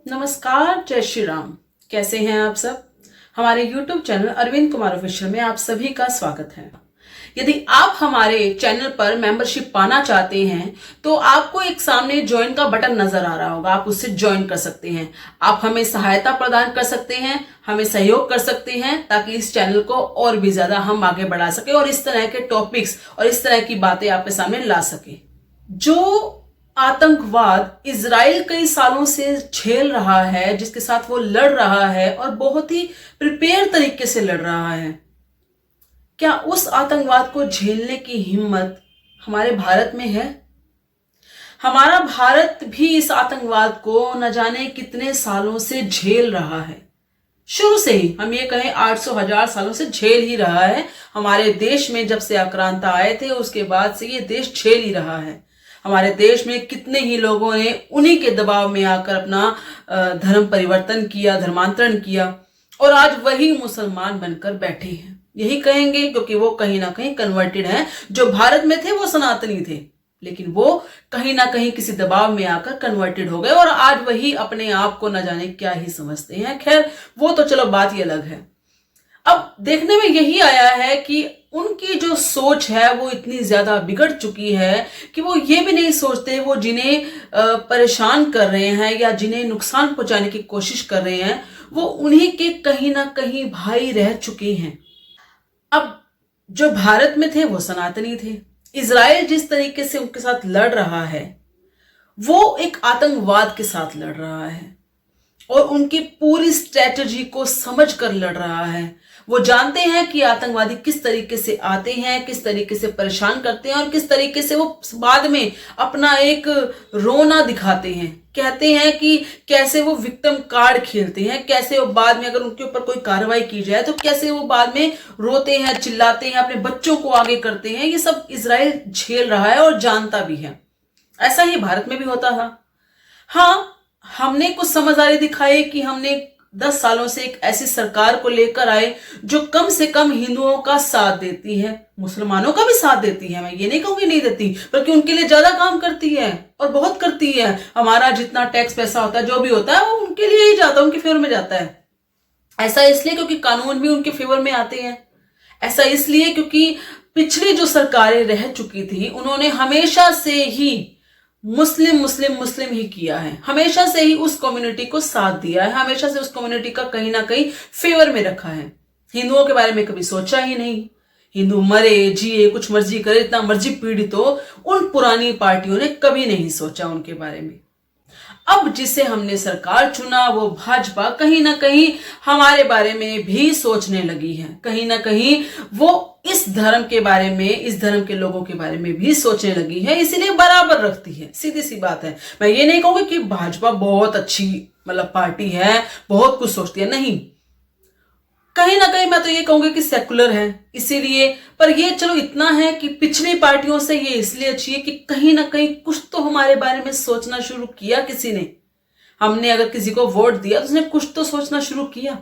नमस्कार, जय श्री राम। कैसे हैं आप सब। हमारे YouTube channel Arvind Kumar official में आप सभी का स्वागत है। यदि आप हमारे चैनल पर मेंबरशिप पाना चाहते हैं तो आपको एक सामने ज्वाइन का बटन नजर आ रहा होगा, आप उससे ज्वाइन कर सकते हैं। आप हमें सहायता प्रदान कर सकते हैं, हमें सहयोग कर सकते हैं ताकि इस चैनल को और भी ज्यादा हम आगे बढ़ा सके और इस तरह के टॉपिक्स और इस तरह की बातें आपके सामने ला सके। जो आतंकवाद इजराइल कई सालों से झेल रहा है, जिसके साथ वो लड़ रहा है और बहुत ही प्रिपेयर तरीके से लड़ रहा है, क्या उस आतंकवाद को झेलने की हिम्मत हमारे भारत में है? हमारा भारत भी इस आतंकवाद को न जाने कितने सालों से झेल रहा है। शुरू से ही हम ये कहें 800,000 सालों से झेल ही रहा है। हमारे देश में जब से आक्रांता आए थे उसके बाद से ये देश झेल ही रहा है। हमारे देश में कितने ही लोगों ने उन्हीं के दबाव में आकर अपना धर्म परिवर्तन किया, धर्मांतरण किया और आज वही मुसलमान बनकर बैठे हैं। यही कहेंगे क्योंकि वो कहीं ना कहीं कन्वर्टेड हैं। जो भारत में थे वो सनातनी थे, लेकिन वो कहीं ना कहीं किसी दबाव में आकर कन्वर्टेड हो गए और आज वही अपने आप को न जाने क्या ही समझते हैं। खैर, वो तो चलो बात ही अलग है। अब देखने में यही आया है कि उनकी जो सोच है वो इतनी ज्यादा बिगड़ चुकी है कि वो ये भी नहीं सोचते वो जिन्हें परेशान कर रहे हैं या जिन्हें नुकसान पहुंचाने की कोशिश कर रहे हैं वो उन्हीं के कहीं ना कहीं भाई रह चुके हैं। अब जो भारत में थे वो सनातनी थे। इजराइल जिस तरीके से उनके साथ लड़ रहा है वो एक आतंकवाद के साथ लड़ रहा है और उनकी पूरी स्ट्रेटजी को समझकर लड़ रहा है। वो जानते हैं कि आतंकवादी किस तरीके से आते हैं, किस तरीके से परेशान करते हैं और किस तरीके से वो बाद में अपना एक रोना दिखाते हैं। कहते हैं कि कैसे वो विक्टिम कार्ड खेलते हैं, कैसे वो बाद में अगर उनके ऊपर कोई कार्रवाई की जाए तो कैसे वो बाद में रोते हैं, चिल्लाते हैं, अपने बच्चों को आगे करते हैं। ये सब इजराइल झेल रहा है और जानता भी है। ऐसा ही भारत में भी होता था। हाँ, हमने कुछ समझदारी दिखाई कि हमने 10 सालों से एक ऐसी सरकार को लेकर आए जो कम से कम हिंदुओं का साथ देती है, मुसलमानों का भी साथ देती है। मैं ये नहीं कहूंगी नहीं देती, बल्कि उनके लिए ज्यादा काम करती है और बहुत करती है। हमारा जितना टैक्स पैसा होता है, जो भी होता है, वो उनके लिए ही जाता है, उनके फेवर में जाता है। ऐसा इसलिए क्योंकि कानून भी उनके फेवर में आते हैं। ऐसा इसलिए क्योंकि पिछली जो सरकारें रह चुकी थी उन्होंने हमेशा से ही मुस्लिम मुस्लिम मुस्लिम ही किया है, हमेशा से ही उस कम्युनिटी को साथ दिया है, हमेशा से उस कम्युनिटी का कहीं ना कहीं फेवर में रखा है। हिंदुओं के बारे में कभी सोचा ही नहीं। हिंदू मरे जिए कुछ मर्जी करे, इतना मर्जी पीड़ित हो, उन पुरानी पार्टियों ने कभी नहीं सोचा उनके बारे में। अब जिसे हमने सरकार चुना वो भाजपा कहीं ना कहीं हमारे बारे में भी सोचने लगी है। कहीं ना कहीं वो इस धर्म के बारे में, इस धर्म के लोगों के बारे में भी सोचने लगी है, इसीलिए बराबर रखती है। सीधी सी बात है। मैं ये नहीं कहूंगी कि भाजपा बहुत अच्छी पार्टी है, बहुत कुछ सोचती है, नहीं। कहीं ना कहीं मैं तो ये कहूंगी कि सेकुलर है, इसीलिए। पर ये चलो इतना है कि पिछली पार्टियों से ये इसलिए अच्छी है कि कहीं ना कहीं कुछ तो हमारे बारे में सोचना शुरू किया किसी ने। हमने अगर किसी को वोट दिया तो उसने कुछ तो सोचना शुरू किया।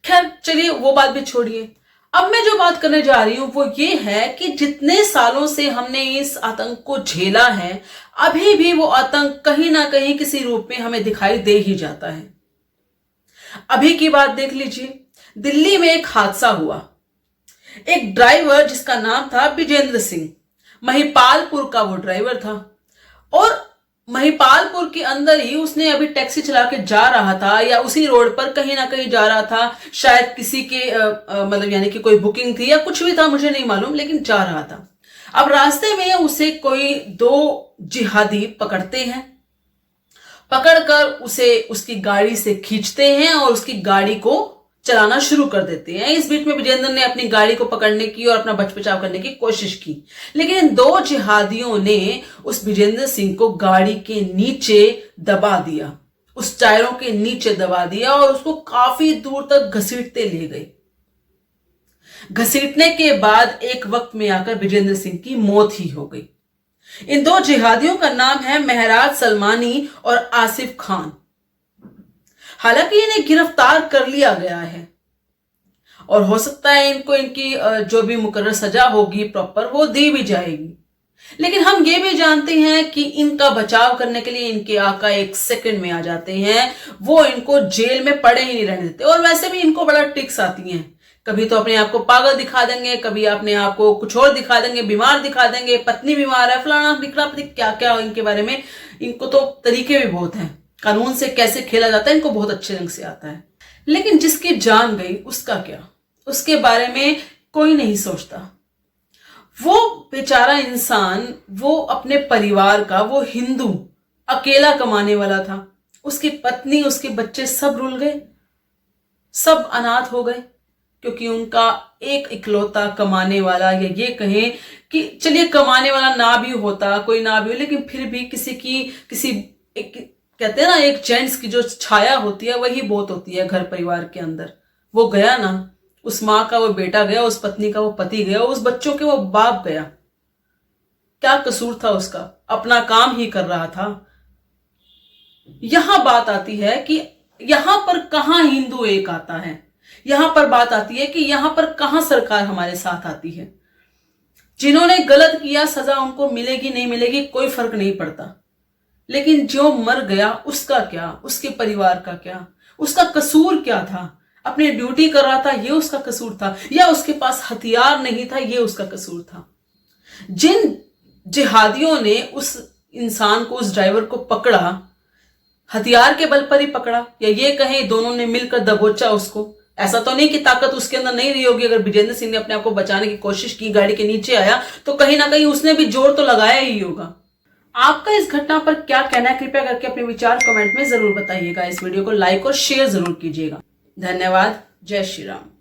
खैर चलिए, वो बात भी छोड़िए। अब मैं जो बात करने जा रही हूं वो ये है कि जितने सालों से हमने इस आतंक को झेला है, अभी भी वो आतंक कहीं ना कहीं किसी रूप में हमें दिखाई दे ही जाता है। अभी की बात देख लीजिए, दिल्ली में एक हादसा हुआ। एक ड्राइवर जिसका नाम था विजेंद्र सिंह, महिपालपुर का वो ड्राइवर था और महिपालपुर के अंदर ही उसने अभी टैक्सी चला के जा रहा था या उसी रोड पर कहीं ना कहीं जा रहा था। शायद किसी के यानी कि कोई बुकिंग थी या कुछ भी था, मुझे नहीं मालूम, लेकिन जा रहा था। अब रास्ते में उसे कोई 2 जिहादी पकड़ते हैं, पकड़कर उसे उसकी गाड़ी से खींचते हैं और उसकी गाड़ी को चलाना शुरू कर देते हैं। इस बीच में विजेंद्र ने अपनी गाड़ी को पकड़ने की और अपना बचाव करने की कोशिश की, लेकिन इन 2 जिहादियों ने उस विजेंद्र सिंह को गाड़ी के नीचे दबा दिया, उस टायरों के नीचे दबा दिया और उसको काफी दूर तक घसीटते ले गए। घसीटने के बाद एक वक्त में आकर विजेंद्र सिंह की मौत ही हो गई। इन 2 जिहादियों का नाम है महराज सलमानी और आसिफ खान। हालांकि इन्हें गिरफ्तार कर लिया गया है और हो सकता है इनको इनकी जो भी मुकर्रर सजा होगी प्रॉपर वो दी भी जाएगी। लेकिन हम ये भी जानते हैं कि इनका बचाव करने के लिए इनके आका एक सेकंड में आ जाते हैं, वो इनको जेल में पड़े ही नहीं रहने देते। और वैसे भी इनको बड़ा ट्रिक्स आती हैं, कभी तो अपने आप को पागल दिखा देंगे, कभी अपने आप को कुछ और दिखा देंगे, बीमार दिखा देंगे, पत्नी बीमार है, फलाना दिखना, क्या क्या इनके बारे में। इनको तो तरीके भी बहुत हैं, कानून से कैसे खेला जाता है इनको बहुत अच्छे ढंग से आता है। लेकिन जिसकी जान गई उसका क्या, उसके बारे में कोई नहीं सोचता। वो बेचारा इंसान, वो अपने परिवार का, वो हिंदू अकेला कमाने वाला था, उसकी पत्नी उसके बच्चे सब रुल गए, सब अनाथ हो गए, क्योंकि उनका एक इकलौता कमाने वाला, या ये कहें कि चलिए कमाने वाला ना भी होता, कोई ना भी हो, लेकिन फिर भी कहते हैं ना, एक जेंट्स की जो छाया होती है वही बहुत होती है घर परिवार के अंदर। वो गया ना, उस माँ का वो बेटा गया, उस पत्नी का वो पति गया, उस बच्चों के वो बाप गया। क्या कसूर था उसका, अपना काम ही कर रहा था। यहां बात आती है कि यहां पर कहां हिंदू एक आता है, यहां पर बात आती है कि यहां पर कहां सरकार हमारे साथ आती है। जिन्होंने गलत किया सजा उनको मिलेगी नहीं मिलेगी कोई फर्क नहीं पड़ता, लेकिन जो मर गया उसका क्या, उसके परिवार का क्या, उसका कसूर क्या था? अपनी ड्यूटी कर रहा था ये उसका कसूर था, या उसके पास हथियार नहीं था ये उसका कसूर था? जिन जिहादियों ने उस इंसान को, उस ड्राइवर को पकड़ा, हथियार के बल पर ही पकड़ा, या ये कहें दोनों ने मिलकर दबोचा उसको। ऐसा तो नहीं कि ताकत उसके अंदर नहीं रही होगी। अगर विजेंद्र सिंह ने अपने आप को बचाने की कोशिश की, गाड़ी के नीचे आया, तो कहीं ना कहीं उसने भी जोर तो लगाया ही होगा। आपका इस घटना पर क्या कहना है, कृपया करके अपने विचार कमेंट में जरूर बताइएगा। इस वीडियो को लाइक और शेयर जरूर कीजिएगा। धन्यवाद। जय श्री राम।